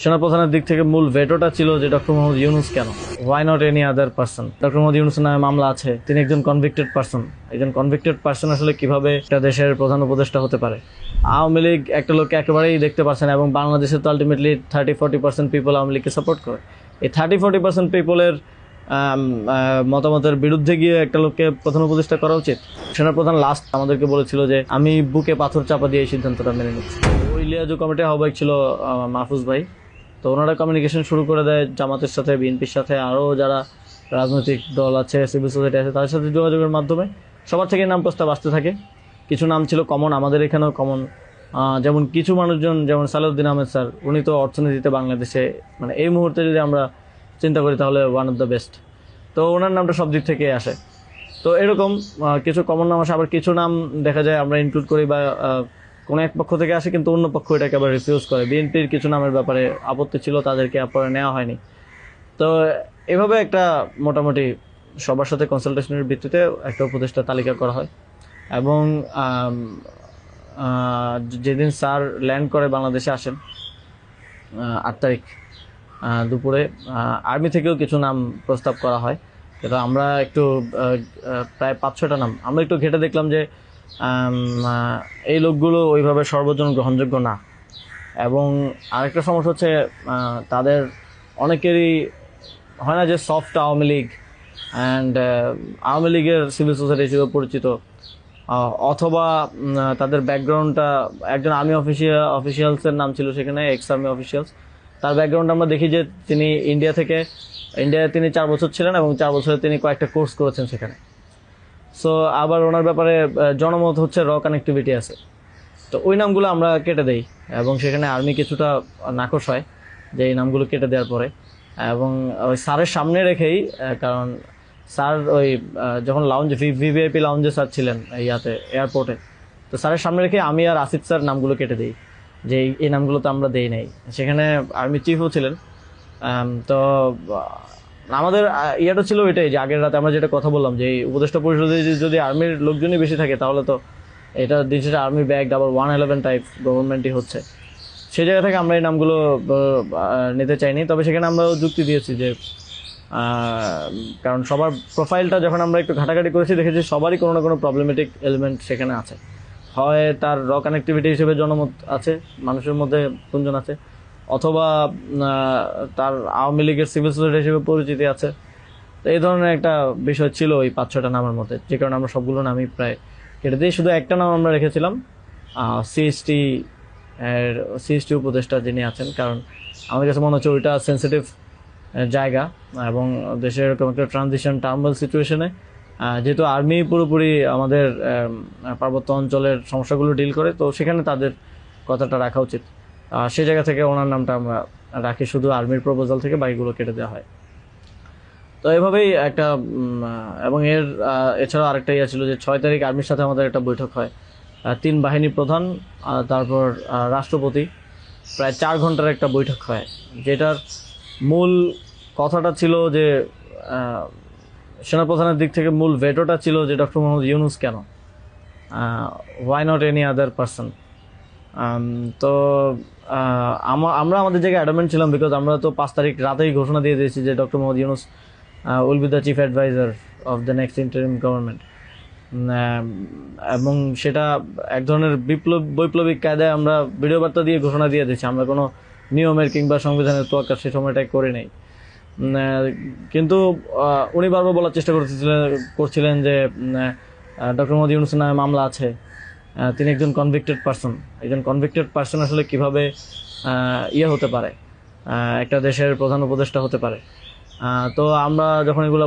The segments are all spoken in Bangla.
সেনাপ্রধানের দিক থেকে মূল ভেটোটা ছিল যে ডক্টর মোহাম্মদ ইউনূস কেন, why not any other person. Doctor Mohammad ইউনূসের নামে মামলা আছে, তিনি একজন কনভিক্টেড পার্সন। একজন কনভিক্টেড পার্সন আসলে কিভাবে একটা দেশের প্রধান উপদেষ্টা হতে পারে? আওয়ামী লীগ একটা লোককে একেবারেই দেখতে পারছে না, এবং বাংলাদেশে তো আলটিমেটলি 30-40% পিপল আওয়ামী লীগকে সাপোর্ট করে। এই 30-40% পিপলের মতামতের বিরুদ্ধে গিয়ে একটা লোককে প্রধান উপদেষ্টা করা উচিত? সেনাপ্রধান লাস্ট আমাদেরকে বলেছিল যে আমি বুকে পাথর চাপা দিয়ে এই সিদ্ধান্তটা মেনে নিচ্ছি। ওই লিয়াজু কমিটির আহ্বায়ক ছিল মাহফুজ ভাই। তো ওনারা কমিউনিকেশন শুরু করে দেয় জামাতের সাথে, বিএনপির সাথে, আরও যারা রাজনৈতিক দল আছে, সিভিল সোসাইটি আছে, তাদের সাথে যোগাযোগের মাধ্যমে সবার থেকে নাম প্রস্তাব আসতে থাকে। কিছু নাম ছিল কমন, আমাদের এখানেও কমন। যেমন কিছু মানুষজন, যেমন সালাউদ্দিন আহমেদ স্যার, উনি তো অর্থনীতিতে বাংলাদেশে মানে এই মুহূর্তে যদি আমরা চিন্তা করি তাহলে ওয়ান অফ দ্য বেস্ট। তো ওনার নামটা সব দিক থেকে আসে। তো এরকম কিছু কমন নাম আসে, আবার কিছু নাম দেখা যায় আমরা ইনক্লুড করি বা কোনো এক পক্ষ থেকে আসে, কিন্তু অন্য পক্ষ এটাকে আবার রিফিউজ করে। বিএনপির কিছু নামের ব্যাপারে আপত্তি ছিল, তাদেরকে পরে নেওয়া হয়নি। তো এভাবে একটা মোটামুটি সবার সাথে কনসালটেশনের ভিত্তিতে একটা উপদেষ্টা তালিকা করা হয়। এবং যেদিন স্যার ল্যান্ড করে বাংলাদেশে আসেন 8 তারিখ দুপুরে, আর্মি থেকেও কিছু নাম প্রস্তাব করা হয়। কিন্তু আমরা একটু প্রায় 5-6টা নাম আমরা একটু ঘেটে দেখলাম যে এই লোকগুলো ওইভাবে সর্বজন গ্রহণযোগ্য না। এবং আরেকটা সমস্যা হচ্ছে তাদের অনেকেরই হয় না যে সফট আওয়ামী লীগ অ্যান্ড আওয়ামী লীগের সিভিল সোসাইটি হিসেবে পরিচিত, অথবা তাদের ব্যাকগ্রাউন্ডটা একজন আর্মি অফিসিয়ালসের নাম ছিল সেখানে, এক্স আর্মি অফিসিয়ালস। তার ব্যাকগ্রাউন্ড আমরা দেখি যে তিনি ইন্ডিয়ায় তিনি 4 বছর ছিলেন, এবং 4 বছরে তিনি কয়েকটা কোর্স করেছেন সেখানে। সো আবার ওনার ব্যাপারে জনমত হচ্ছে র কানেক্টিভিটি আছে। তো ওই নামগুলো আমরা কেটে দেই, এবং সেখানে আর্মি কিছুটা নাকশ হয় যে এই নামগুলো কেটে দেওয়ার পরে। এবং ওই স্যারের সামনে রেখেই, কারণ স্যার ওই যখন ভিভিআইপি লাউঞ্জে স্যার ছিলেন ইয়াতে এয়ারপোর্টে, তো স্যারের সামনে রেখে আমি আর আসিফ স্যার নামগুলো কেটে দিই যে এই নামগুলো তো আমরা দেই নাই। সেখানে আর্মি চিফও ছিলেন। তো আমাদের ইয়েটা ছিল এটাই যে আগের রাতে আমরা যেটা কথা বললাম যে এই উপদেষ্টা পরিষদে যদি আর্মির লোকজনই বেশি থাকে তাহলে তো এটা দিন শেষে আর্মি ব্যাগ আবার 111 টাইপ গভর্নমেন্টই হচ্ছে। সেই জায়গা থেকে আমরা এই নামগুলো নিতে চাইনি। তবে সেখানে আমরা যুক্তি দিয়েছি যে কারণ সবার প্রোফাইলটা যখন আমরা একটু ঘাটাঘাটি করেছি, দেখেছি সবারই কোনো না কোনো প্রবলেমেটিক এলিমেন্ট সেখানে আছে। হয় তার র কানেক্টিভিটি হিসেবে জনমত আছে, মানুষের মধ্যে গুঞ্জন আছে, অথবা তার আওয়ামী লীগের সিভিল সোসাইটি হিসেবে পরিচিতি আছে। তো এই ধরনের একটা বিষয় ছিল ওই 5-6টা নামের মধ্যে, যে কারণে আমরা সবগুলো নামই প্রায় কেটে দিই। শুধু একটা নাম আমরা রেখেছিলাম, সিএসটি উপদেষ্টা যিনি আছেন, কারণ আমাদের কাছে মনে হচ্ছে ওইটা সেন্সিটিভ জায়গা, এবং দেশের এরকম একটা ট্রানজিশন টার্মাল সিচুয়েশনে যেহেতু আর্মি পুরোপুরি আমাদের পার্বত্য অঞ্চলের সমস্যাগুলো ডিল করে, তো সেখানে তাদের কথাটা রাখা উচিত। সেই জায়গা থেকে ওনার নামটা আমরা রাখি, শুধু আর্মির প্রপোজাল থেকে বাকিগুলো কেটে দেওয়া হয়। তো এভাবেই একটা এবং এছাড়াও আরেকটা ইয়ে ছিল যে 6 তারিখ আর্মির সাথে আমাদের একটা বৈঠক হয়, 3 বাহিনী প্রধান, তারপর রাষ্ট্রপতি, প্রায় 4 ঘন্টার একটা বৈঠক হয়। যেটার মূল কথাটা ছিল যে সেনাপ্রধানের দিক থেকে মূল ভেটোটা ছিল যে ডক্টর মোহাম্মদ ইউনূস কেন, why not any other person. তো আমরা আমাদের জায়গায় অ্যাডামেন্ট ছিলাম, বিকজ আমরা তো 5 তারিখ রাতেই ঘোষণা দিয়ে দিয়েছি যে doctor Mohammad Yunus will be the chief adviser of the next interim government. এবং সেটা এক ধরনের বৈপ্লবিক কায়দায় আমরা ভিডিও বার্তা দিয়ে ঘোষণা দিয়ে দিয়েছি, আমরা কোনো নিয়মের কিংবা সংবিধানের তোয়াক্কা সে সময়টাই করে নেই। কিন্তু উনি বারবার বলার চেষ্টা করছিলেন যে ডক্টর মোহাম্মদ ইউনূসের নামে মামলা আছে, তিনি একজন কনভিক্টেড পার্সন। একজন কনভিক্টেড পার্সন আসলে কিভাবে হতে পারে, একটা দেশের প্রধান উপদেষ্টা হতে পারে? তো আমরা যখন এগুলো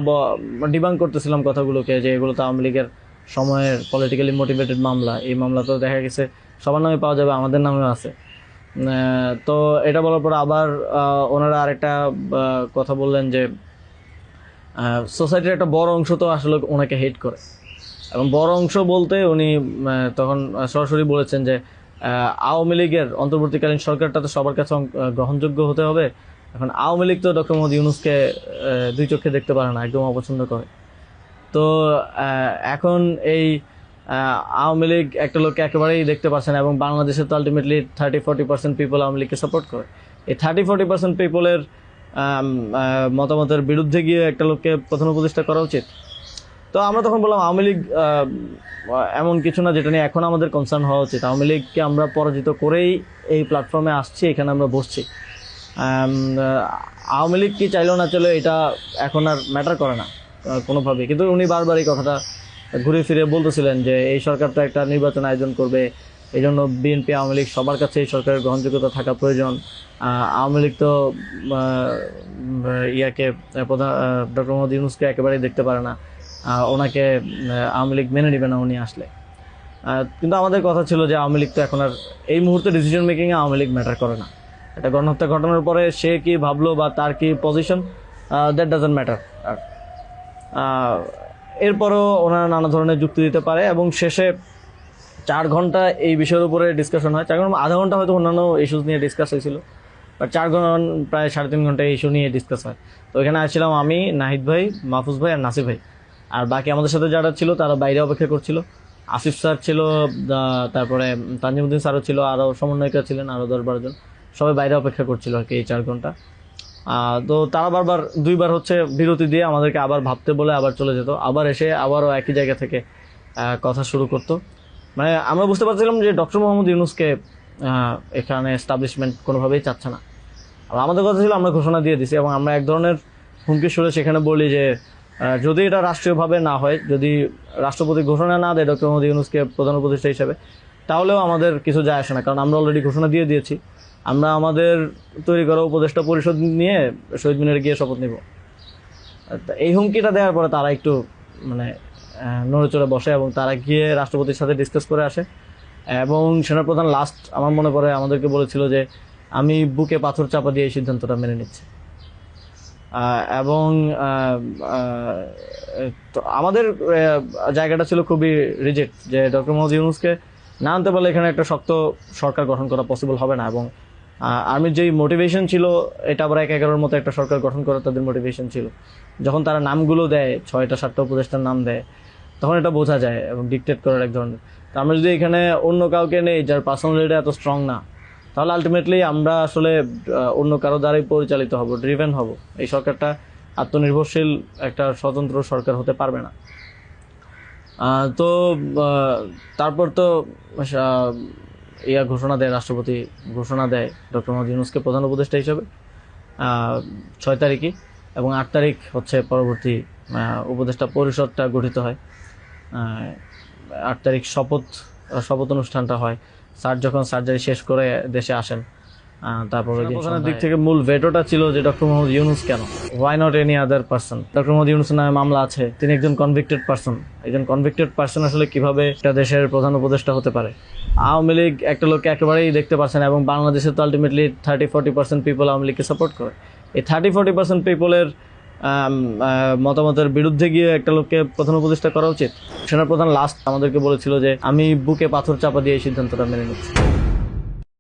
ডিবাঙ্ক করতেছিলাম কথাগুলোকে, যে এগুলো তো আওয়ামী লীগের সময়ের পলিটিক্যালি মোটিভেটেড মামলা, এই মামলা তো দেখা গেছে সবার নামে পাওয়া যাবে, আমাদের নামেও আছে। তো এটা বলার পর আবার ওনারা আরেকটা কথা বললেন যে সোসাইটির একটা বড় অংশ তো আসলে ওনাকে হেট করে, এবং বড় অংশ বলতে উনি তখন সরাসরি বলেছেন যে আওয়ামী লীগের অন্তর্বর্তীকালীন সরকারটা তো সবার কাছে গ্রহণযোগ্য হতে হবে। এখন আওয়ামী লীগ তো ডক্টর মোহাম্মদ ইউনূসকে 2 চোখে দেখতে পারে না, একদম অপছন্দ করে। তো এখন এই আওয়ামী লীগ একটা লোককে একেবারেই দেখতে পারছে না, এবং বাংলাদেশে তো আলটিমেটলি 30-40% পিপল আওয়ামী লীগকে সাপোর্ট করে। এই 30-40% পিপলের মতামতের বিরুদ্ধে গিয়ে একটা লোককে প্রধান উপদেষ্টা করা উচিত। তো আমরা তখন বললাম আওয়ামী লীগ এমন কিছু না যেটা নিয়ে এখন আমাদের কনসার্ন হওয়া উচিত। আওয়ামী লীগকে আমরা পরাজিত করেই এই প্ল্যাটফর্মে আসছি, এখানে আমরা বসছি। আওয়ামী লীগ কি চাইলেও না চলে এটা এখন আর ম্যাটার করে না কোনোভাবেই। কিন্তু উনি বারবার এই কথাটা ঘুরে ফিরে বলতেছিলেন যে এই সরকার তো একটা নির্বাচন আয়োজন করবে, এই জন্য বিএনপি আওয়ামী লীগ সবার কাছে এই সরকারের গ্রহণযোগ্যতা থাকা প্রয়োজন। আওয়ামী লীগ তো প্রধান ডক্টর মোহাম্মদ ইউনূসকে একেবারেই দেখতে পারে না, ওনাকে আওয়ামী লীগ মেনে নেবে না উনি আসলে। কিন্তু আমাদের কথা ছিল যে আওয়ামী লীগ তো এখন আর এই মুহূর্তে ডিসিশন মেকিংয়ে আওয়ামী লীগ ম্যাটার করে না। একটা গণহত্যা ঘটনার পরে সে কি ভাবলো বা তার কি পজিশন, দ্যাট ডাজন্ট ম্যাটার। আর এরপরও ওনারা নানা ধরনের যুক্তি দিতে পারে এবং শেষে 4 ঘন্টা এই বিষয়ের উপরে ডিসকাশন হয়। 4 ঘন্টা, আধা ঘন্টা হয়তো অন্যান্য ইস্যুস নিয়ে ডিসকাস হয়েছিল, বাট 4 ঘন্টা প্রায় 3.5 ঘন্টা এই ইস্যু নিয়ে ডিসকাস হয়। তো এখানে আসছিলাম আমি, নাহিদ ভাই, মাহফুজ ভাই আর নাসির ভাই। আর বাকি আমাদের সাথে যারা ছিল তারা বাইরে অপেক্ষা করছিল। আসিফ স্যার ছিল, তারপরে তানজিমুদ্দিন স্যারও ছিল, আরও সমন্বয়িকা ছিলেন আরও 10-12 জন, সবাই বাইরে অপেক্ষা করছিল আর কি এই 4 ঘন্টা। তো তারা বারবার 2বার হচ্ছে বিরতি দিয়ে আমাদেরকে আবার ভাবতে বলে আবার চলে যেত, আবার এসে আবারও একই জায়গা থেকে কথা শুরু করতো। মানে আমরা বুঝতে পারছিলাম যে ডক্টর মোহাম্মদ ইউনূসকে এখানে এস্টাবলিশমেন্ট কোনোভাবেই চাচ্ছে না। আর আমাদের কথা ছিল আমরা ঘোষণা দিয়ে দিছি এবং আমরা এক ধরনের হুমকি সুরে সেখানে বলি যে যদি এটা রাষ্ট্রীয়ভাবে না হয়, যদি রাষ্ট্রপতি ঘোষণা না দেয় ডক্টর মোহাম্মদ ইউনূসকে প্রধান উপদেষ্টা হিসেবে, তাহলেও আমাদের কিছু যায় আসে না, কারণ আমরা অলরেডি ঘোষণা দিয়ে দিয়েছি। আমরা আমাদের তৈরি করা উপদেষ্টা পরিষদ নিয়ে শহীদ মিনারে গিয়ে শপথ নিব। এই হুমকিটা দেওয়ার পরে তারা একটু মানে নড়েচড়ে বসে এবং তারা গিয়ে রাষ্ট্রপতির সাথে ডিসকাস করে আসে। এবং সেনাপ্রধান লাস্ট আমার মনে পড়ে আমাদেরকে বলেছিল যে আমি বুকে পাথর চাপা দিয়ে এই সিদ্ধান্তটা মেনে নিচ্ছি। এবং তো আমাদের জায়গাটা ছিল খুবই রিজেক্ট যে ডক্টর মোহাম্মদ ইউনূসকে না আনতে পারলে এখানে একটা শক্ত সরকার গঠন করা পসিবল হবে না। এবং আর্মির যেই মোটিভেশন ছিল এটা আবার 1-11 মতো একটা সরকার গঠন করার তাদের মোটিভেশন ছিল। যখন তারা নামগুলো দেয়, 6টা-7টা উপদেষ্টার নাম দেয়, তখন এটা বোঝা যায় এবং ডিকটেট করার এক ধরনের। তো আমরা যদি এখানে অন্য কাউকে নেই যার পার্সোনালিটি এত স্ট্রং না, তাহলে আলটিমেটলি আমরা আসলে অন্য কারো দ্বারাই পরিচালিত হব, ড্রিভেন হব। এই সরকারটা আত্মনির্ভরশীল একটা স্বতন্ত্র সরকার হতে পারবে না। তো তারপর তো ঘোষণা দেয়, রাষ্ট্রপতি ঘোষণা দেয় ডক্টর মোহাম্মদ ইউনূসকে প্রধান উপদেষ্টা হিসেবে 6 তারিখে, এবং 8 তারিখ হচ্ছে পরবর্তী উপদেষ্টা পরিষদটা গঠিত হয়। 8 তারিখ শপথ অনুষ্ঠানটা হয়। স্যার যখন সার্জারি শেষ করে দেশে আসেন, তারপরে প্রধানের দিক থেকে মূল ভেটোটা ছিল যে ডক্টর মোহাম্মদ ইউনূস কেন, why not any other person. Doctor Mohammad ইউনূসের নামে মামলা আছে, তিনি একজন কনভিক্টেড পারসন। একজন কনভিক্টেড পারসন আসলে কিভাবে একটা দেশের প্রধান উপদেষ্টা হতে পারে? আওয়ামী লীগ একটা লোককে একেবারেই দেখতে পারছে না, এবং বাংলাদেশে তো আলটিমেটলি 30-40% পিপল আওয়ামী লীগকে সাপোর্ট করে। এই 30-40% পিপলের মতামতের বিরুদ্ধে গিয়ে একটা লোককে প্রধান উপদেষ্টা করা উচিত। সেনাপ্রধান লাস্ট আমাদেরকে বলেছিল যে আমি বুকে পাথর চাপা দিয়ে এই সিদ্ধান্তটা মেনে নিচ্ছি।